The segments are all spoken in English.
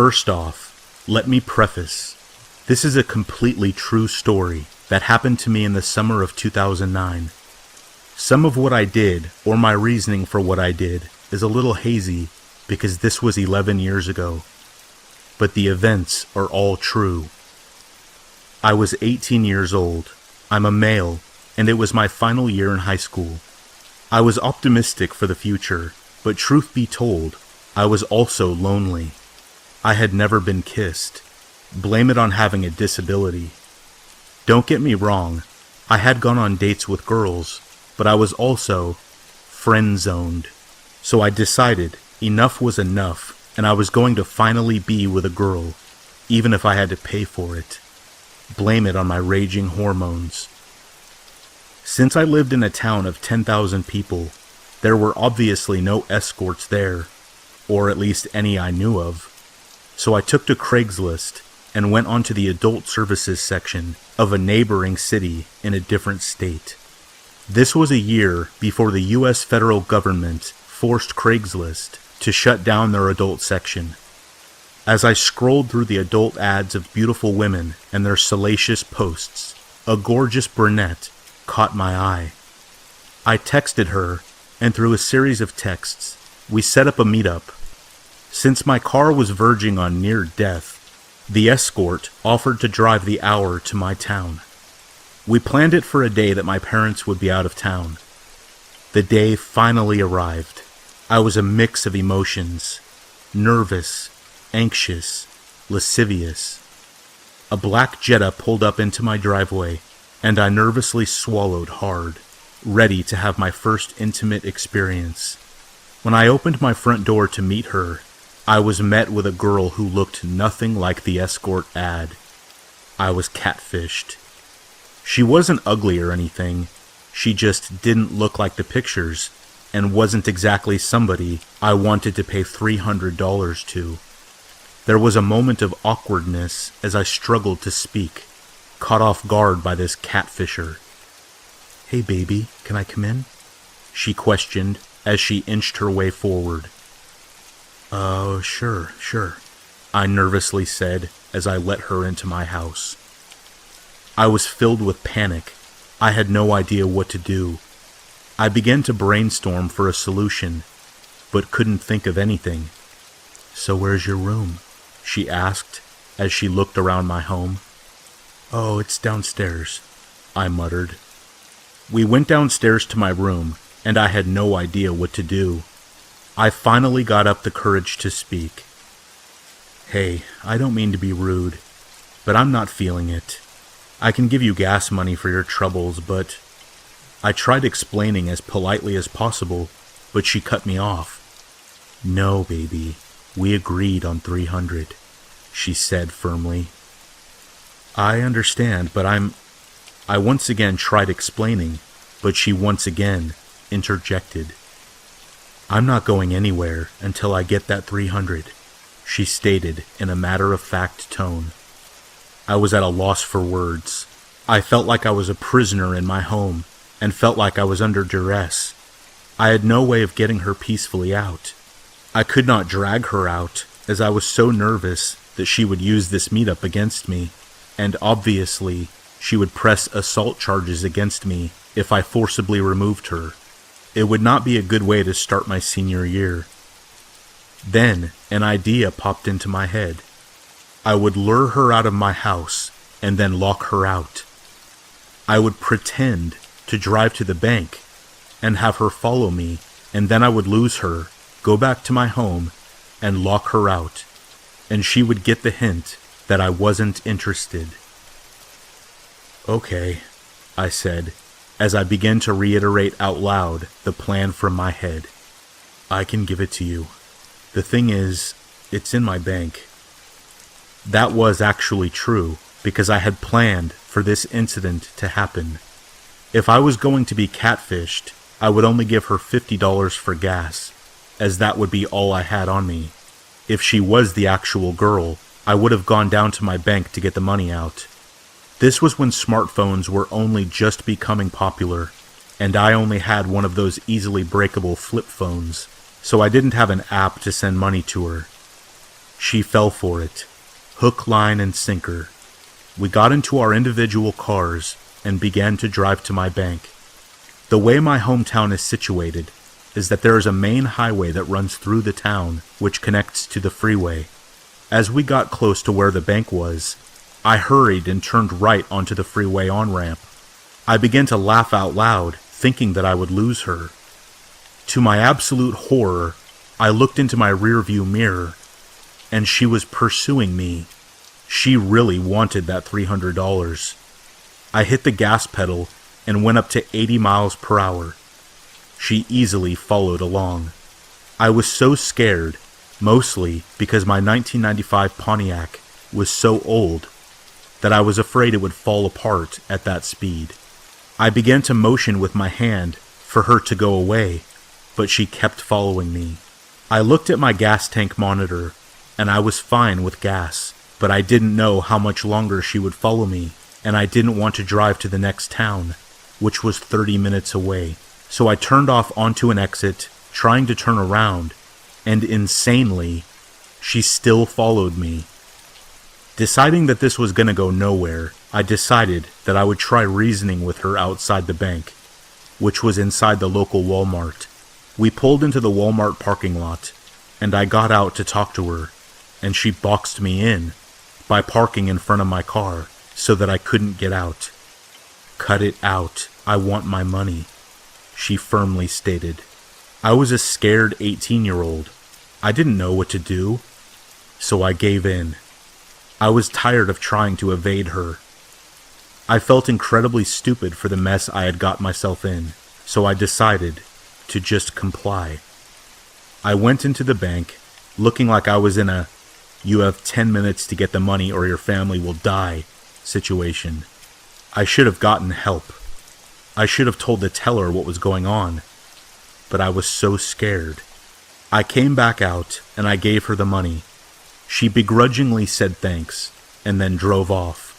First off, let me preface, this is a completely true story that happened to me in the summer of 2009. Some of what I did, or my reasoning for what I did, is a little hazy because this was 11 years ago. But the events are all true. I was 18 years old. I'm a male, and it was my final year in high school. I was optimistic for the future, but truth be told, I was also lonely. I had never been kissed. Blame it on having a disability. Don't get me wrong, I had gone on dates with girls, but I was also friend-zoned. So I decided enough was enough, and I was going to finally be with a girl, even if I had to pay for it. Blame it on my raging hormones. Since I lived in a town of 10,000 people, there were obviously no escorts there, or at least any I knew of. So I took to Craigslist and went onto the adult services section of a neighboring city in a different state. This was a year before the US federal government forced Craigslist to shut down their adult section. As I scrolled through the adult ads of beautiful women and their salacious posts, a gorgeous brunette caught my eye. I texted her, and through a series of texts, we set up a meetup. Since my car was verging on near death, the escort offered to drive the hour to my town. We planned it for a day that my parents would be out of town. The day finally arrived. I was a mix of emotions: nervous, anxious, lascivious. A black Jetta pulled up into my driveway, and I nervously swallowed hard, ready to have my first intimate experience. When I opened my front door to meet her, I was met with a girl who looked nothing like the escort ad. I was catfished. She wasn't ugly or anything, she just didn't look like the pictures, and wasn't exactly somebody I wanted to pay $300 to. There was a moment of awkwardness as I struggled to speak, caught off guard by this catfisher. "Hey baby, can I come in?" she questioned as she inched her way forward. "Oh, sure," I nervously said as I let her into my house. I was filled with panic. I had no idea what to do. I began to brainstorm for a solution, but couldn't think of anything. "So where's your room?" she asked as she looked around my home. "Oh, it's downstairs," I muttered. We went downstairs to my room, and I had no idea what to do. I finally got up the courage to speak. "Hey, I don't mean to be rude, but I'm not feeling it. I can give you gas money for your troubles, but..." I tried explaining as politely as possible, but she cut me off. "No, baby, we agreed on 300, she said firmly. "I understand, but I once again tried explaining, but she once again interjected. "I'm not going anywhere until I get that 300, she stated in a matter-of-fact tone. I was at a loss for words. I felt like I was a prisoner in my home, and felt like I was under duress. I had no way of getting her peacefully out. I could not drag her out, as I was so nervous that she would use this meetup against me, and obviously she would press assault charges against me if I forcibly removed her. It would not be a good way to start my senior year. Then an idea popped into my head. I would lure her out of my house and then lock her out. I would pretend to drive to the bank and have her follow me, and then I would lose her, go back to my home, and lock her out, and she would get the hint that I wasn't interested. "Okay," I said, as I began to reiterate out loud the plan from my head. "I can give it to you. The thing is, it's in my bank." That was actually true, because I had planned for this incident to happen. If I was going to be catfished, I would only give her $50 for gas, as that would be all I had on me. If she was the actual girl, I would have gone down to my bank to get the money out. This was when smartphones were only just becoming popular, and I only had one of those easily breakable flip phones, so I didn't have an app to send money to her. She fell for it. Hook, line, and sinker. We got into our individual cars and began to drive to my bank. The way my hometown is situated is that there is a main highway that runs through the town, which connects to the freeway. As we got close to where the bank was, I hurried and turned right onto the freeway on-ramp. I began to laugh out loud, thinking that I would lose her. To my absolute horror, I looked into my rearview mirror, and she was pursuing me. She really wanted that $300. I hit the gas pedal and went up to 80 miles per hour. She easily followed along. I was so scared, mostly because my 1995 Pontiac was so old that I was afraid it would fall apart at that speed. I began to motion with my hand for her to go away, but she kept following me. I looked at my gas tank monitor, and I was fine with gas, but I didn't know how much longer she would follow me, and I didn't want to drive to the next town, which was 30 minutes away. So I turned off onto an exit, trying to turn around, and insanely, she still followed me. Deciding that this was going to go nowhere, I decided that I would try reasoning with her outside the bank, which was inside the local Walmart. We pulled into the Walmart parking lot, and I got out to talk to her, and she boxed me in by parking in front of my car so that I couldn't get out. "Cut it out. I want my money," she firmly stated. I was a scared 18-year-old. I didn't know what to do, so I gave in. I was tired of trying to evade her. I felt incredibly stupid for the mess I had got myself in, so I decided to just comply. I went into the bank, looking like I was in a "you have 10 minutes to get the money or your family will die" situation. I should have gotten help. I should have told the teller what was going on, but I was so scared. I came back out and I gave her the money. She begrudgingly said thanks and then drove off.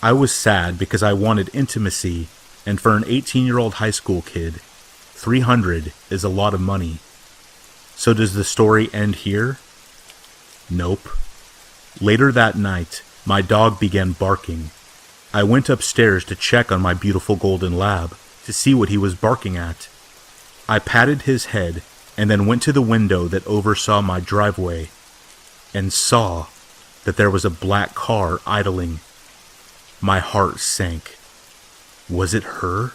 I was sad because I wanted intimacy, and for an 18-year-old high school kid, $300 is a lot of money. So does the story end here? Nope. Later that night, my dog began barking. I went upstairs to check on my beautiful golden lab to see what he was barking at. I patted his head and then went to the window that oversaw my driveway and saw that there was a black car idling. My heart sank. Was it her?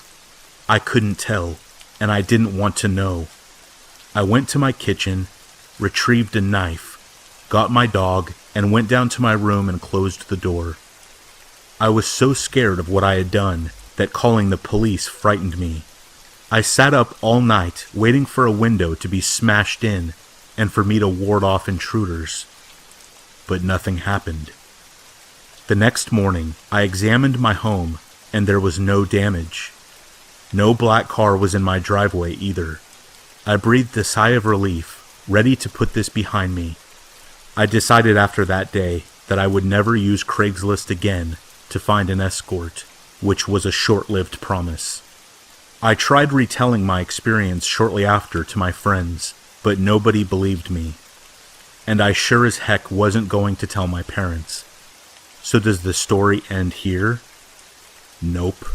I couldn't tell, and I didn't want to know. I went to my kitchen, retrieved a knife, got my dog, and went down to my room and closed the door. I was so scared of what I had done that calling the police frightened me. I sat up all night waiting for a window to be smashed in and for me to ward off intruders. But nothing happened. The next morning, I examined my home, and there was no damage. No black car was in my driveway either. I breathed a sigh of relief, ready to put this behind me. I decided after that day that I would never use Craigslist again to find an escort, which was a short-lived promise. I tried retelling my experience shortly after to my friends, but nobody believed me. And I sure as heck wasn't going to tell my parents. So does the story end here? Nope.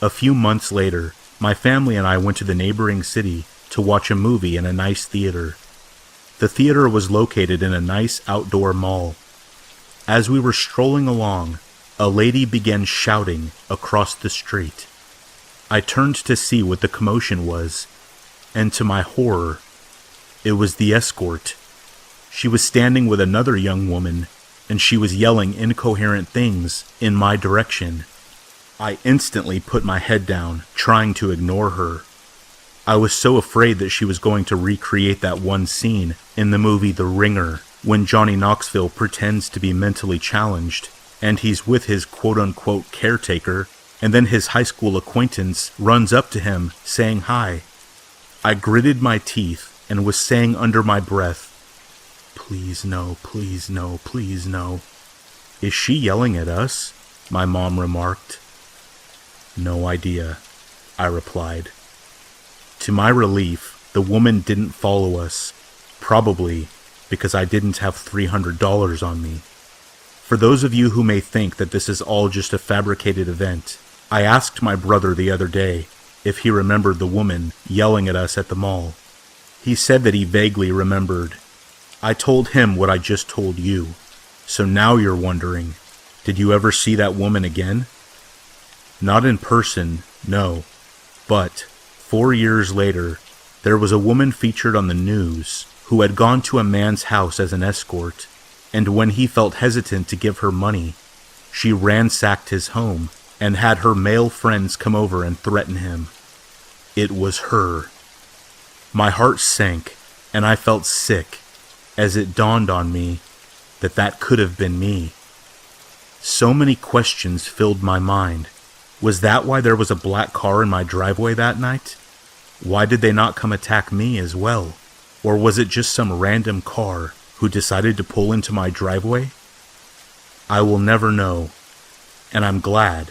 A few months later, my family and I went to the neighboring city to watch a movie in a nice theater. The theater was located in a nice outdoor mall. As we were strolling along, a lady began shouting across the street. I turned to see what the commotion was, and to my horror, it was the escort. She was standing with another young woman, and she was yelling incoherent things in my direction. I instantly put my head down, trying to ignore her. I was so afraid that she was going to recreate that one scene in the movie The Ringer, when Johnny Knoxville pretends to be mentally challenged, and he's with his quote-unquote caretaker, and then his high school acquaintance runs up to him, saying hi. I gritted my teeth and was saying under my breath, "Please no, please no, please no." "Is she yelling at us?" my mom remarked. "No idea," I replied. To my relief, the woman didn't follow us, probably because I didn't have $300 on me. For those of you who may think that this is all just a fabricated event, I asked my brother the other day if he remembered the woman yelling at us at the mall. He said that he vaguely remembered. I told him what I just told you. So now you're wondering, did you ever see that woman again? Not in person, no. But 4 years later, there was a woman featured on the news who had gone to a man's house as an escort, and when he felt hesitant to give her money, she ransacked his home and had her male friends come over and threaten him. It was her. My heart sank, and I felt sick as it dawned on me that that could have been me. So many questions filled my mind. Was that why there was a black car in my driveway that night? Why did they not come attack me as well? Or was it just some random car who decided to pull into my driveway? I will never know, and I'm glad